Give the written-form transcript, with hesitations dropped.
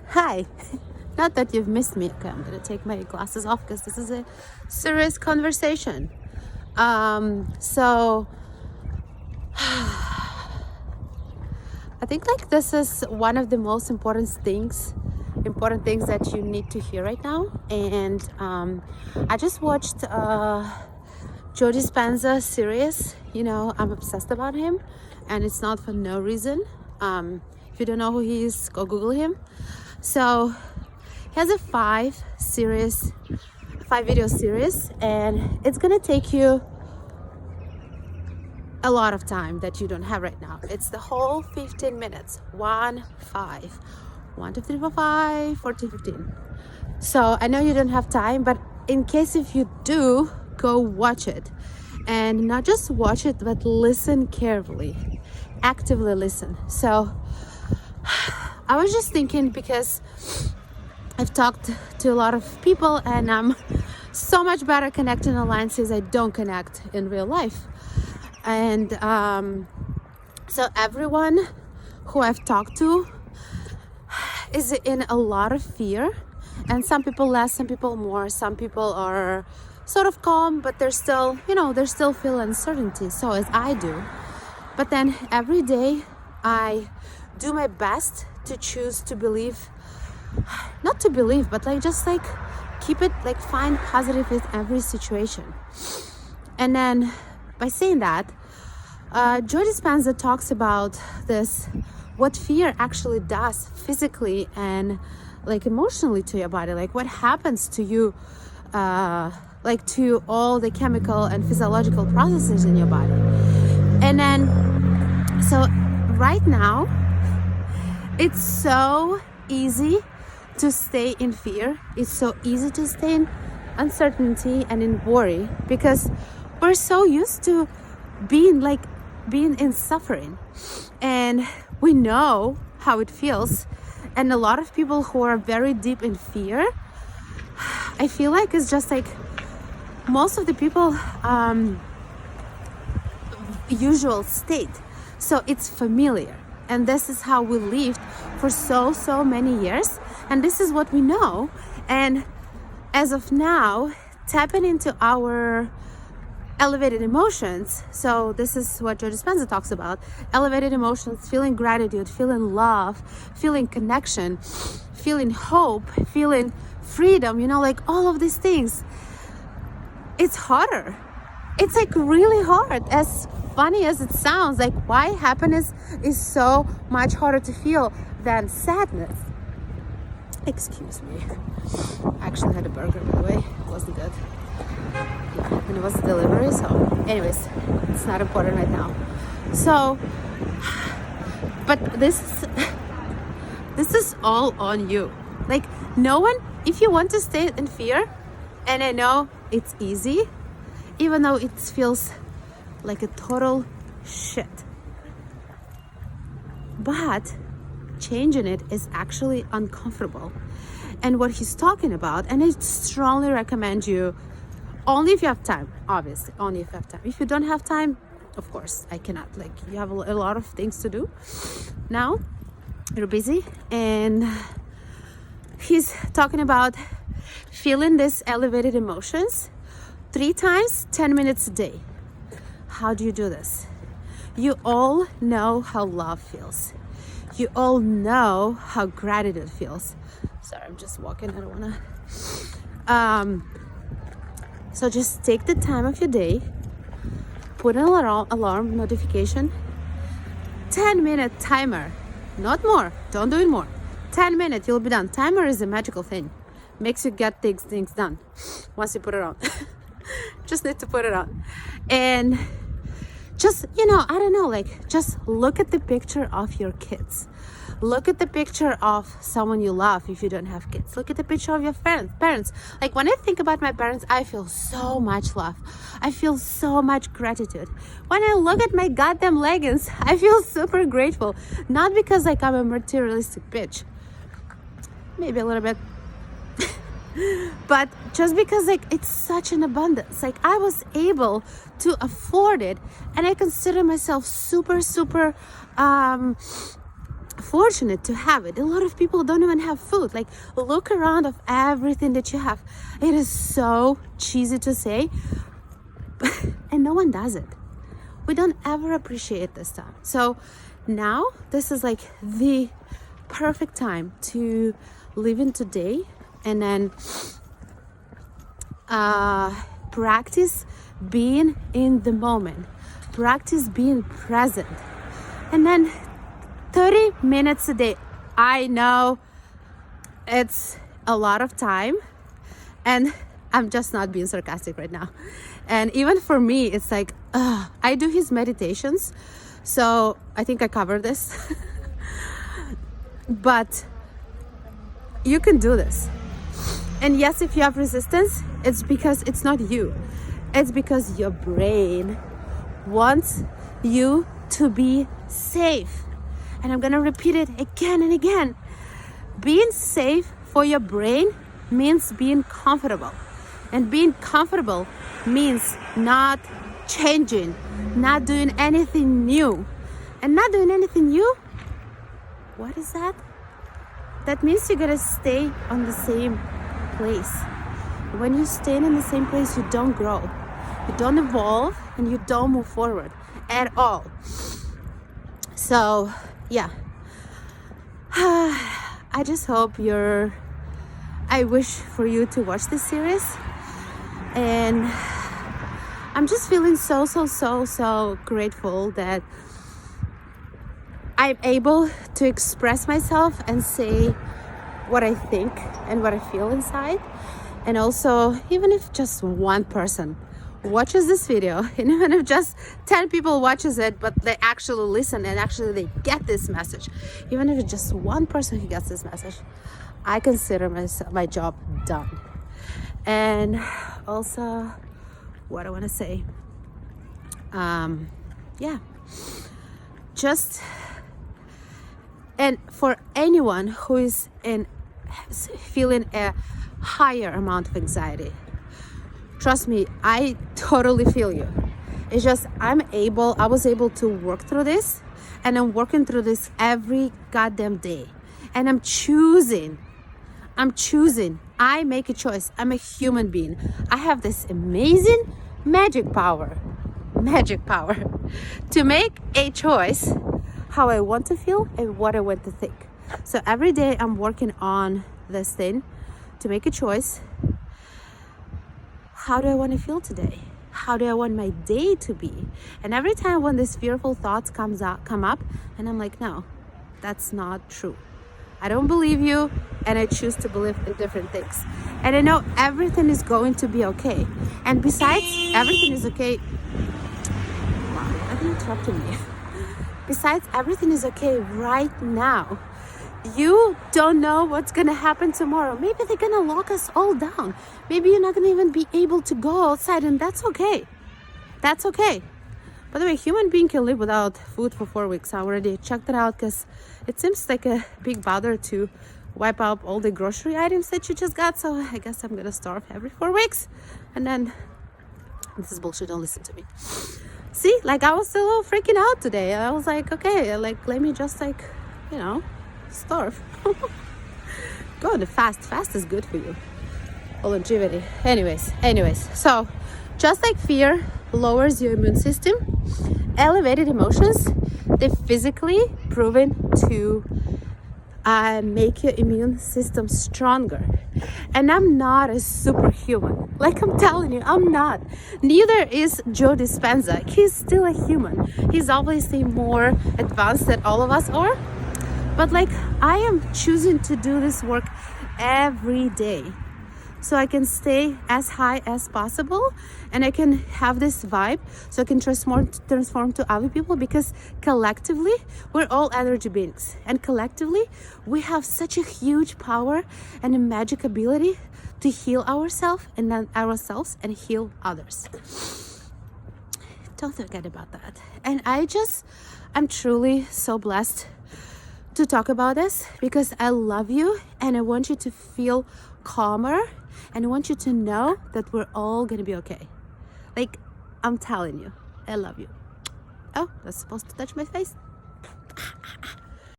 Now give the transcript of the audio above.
Hi. Not that you've missed me. Okay, I'm gonna take my glasses off because this is a serious conversation. So I think like this is one of the most important things that you need to hear right now. And I just watched Joe Dispenza series. I'm obsessed about him, and it's not for no reason. If you don't know who he is, go Google him. So he has a five video series, and it's gonna take you a lot of time that you don't have right now. It's the whole 15 minutes. 1, 5, 1, 2, 3, 4, 5, 14, 15. So I know you don't have time, but in case if you do, go watch it. And not just watch it, but listen carefully. Actively listen. So I was just thinking, because I've talked to a lot of people, and I'm so much better connecting online since I don't connect in real life. And so everyone who I've talked to is in a lot of fear, and some people less, some people more. Some people are sort of calm, but they're still feel uncertainty, so as I do. But then every day I do my best to choose to believe, not to believe, but keep it, find positive in every situation. And then by saying that, Joe Dispenza talks about this, what fear actually does physically and emotionally to your body, what happens to you, to all the chemical and physiological processes in your body. And then, so right now, it's so easy to stay in fear. It's so easy to stay in uncertainty and in worry, because we're so used to being in suffering, and we know how it feels. And a lot of people who are very deep in fear, I feel like it's just most of the people usual state. So it's familiar, and this is how we lived for so many years, and this is what we know. And as of now, tapping into our elevated emotions. So this is what Joe Dispenza talks about: elevated emotions, feeling gratitude, feeling love, feeling connection, feeling hope, feeling freedom, all of these things. It's harder. It's really hard. As funny as it sounds, why happiness is so much harder to feel than sadness. Excuse me. I actually had a burger, by the way. It wasn't good. And it was a delivery, so anyways, it's not important right now. So, but this is all on you. No one, if you want to stay in fear, and I know it's easy, even though it feels like a total shit, but changing it is actually uncomfortable. And what he's talking about, and I strongly recommend you, only if you have time, obviously, only if you have time. If you don't have time, of course, I cannot. You have a lot of things to do now. You're busy. And he's talking about feeling these elevated emotions 3 times, 10 minutes a day. How do you do this? You all know how love feels. You all know how gratitude feels. Sorry, I'm just walking. I don't want to... So just take the time of your day, put an alarm notification, 10-minute timer, not more, don't do it more. 10 minutes, you'll be done. Timer is a magical thing, makes you get things done once you put it on. Just need to put it on. And just, I don't know, just look at the picture of your kids. Look at the picture of someone you love if you don't have kids. Look at the picture of your parents. When I think about my parents, I feel so much love. I feel so much gratitude. When I look at my goddamn leggings, I feel super grateful. Not because I'm a materialistic bitch. Maybe a little bit. But just because it's such an abundance. I was able to afford it, and I consider myself super fortunate to have it. A lot of people don't even have food. Like, look around of everything that you have. It is so cheesy to say, and no one does it. We don't ever appreciate this time. So now this is like the perfect time to live in today, and then practice being in the moment, practice being present. And then 30 minutes a day. I know it's a lot of time, and I'm just not being sarcastic right now. And even for me, it's like, I do his meditations, so I think I covered this. But you can do this. And yes, if you have resistance, it's because it's not you. It's because your brain wants you to be safe. And I'm gonna repeat it again and again. Being safe for your brain means being comfortable. And being comfortable means not changing, not doing anything new. And not doing anything new, what is that? That means you gotta stay on the same place. When you stay in the same place, you don't grow, you don't evolve, and you don't move forward at all. So yeah, I just hope I wish for you to watch this series, and I'm just feeling so grateful that I'm able to express myself and say what I think and what I feel inside. And also, even if just one person watches this video, and even if just 10 people watches it, but they actually listen and actually they get this message, even if it's just one person who gets this message, I consider my job done. And also, what I want to say, and for anyone who is feeling a higher amount of anxiety, trust me, I totally feel you. It's just I was able to work through this, and I'm working through this every goddamn day. And I'm choosing. I make a choice. I'm a human being. I have this amazing magic power to make a choice how I want to feel and what I want to think. So every day I'm working on this thing to make a choice. How do I want to feel today? How do I want my day to be? And every time when these fearful thoughts come up, and I'm like, no, that's not true. I don't believe you, and I choose to believe in different things. And I know everything is going to be okay. And besides, everything is okay. Wow, I interrupted me. Besides, everything is okay right now. You don't know what's gonna happen tomorrow. Maybe they're gonna lock us all down. Maybe you're not gonna even be able to go outside, and that's okay. That's okay. By the way, human being can live without food for 4 weeks. I already checked it out because it seems like a big bother to wipe out all the grocery items that you just got. So I guess I'm gonna starve every 4 weeks. And then, this is bullshit, don't listen to me. See, like I was a little freaking out today. I was like, okay, like let me just starve. Go on the fast. Fast is good for you. Longevity. Anyways. So, just like fear lowers your immune system, elevated emotions, they're physically proven to make your immune system stronger. And I'm not a superhuman. Like I'm telling you, I'm not. Neither is Joe Dispenza. He's still a human. He's obviously more advanced than all of us are. But like I am choosing to do this work every day, so I can stay as high as possible, and I can have this vibe, so I can transform to other people, because collectively we're all energy beings, and collectively we have such a huge power and a magic ability to heal ourselves and heal others. Don't forget about that. And I'm truly so blessed to talk about this, because I love you and I want you to feel calmer, and I want you to know that we're all gonna be okay. Like, I'm telling you, I love you. Oh, that's supposed to touch my face.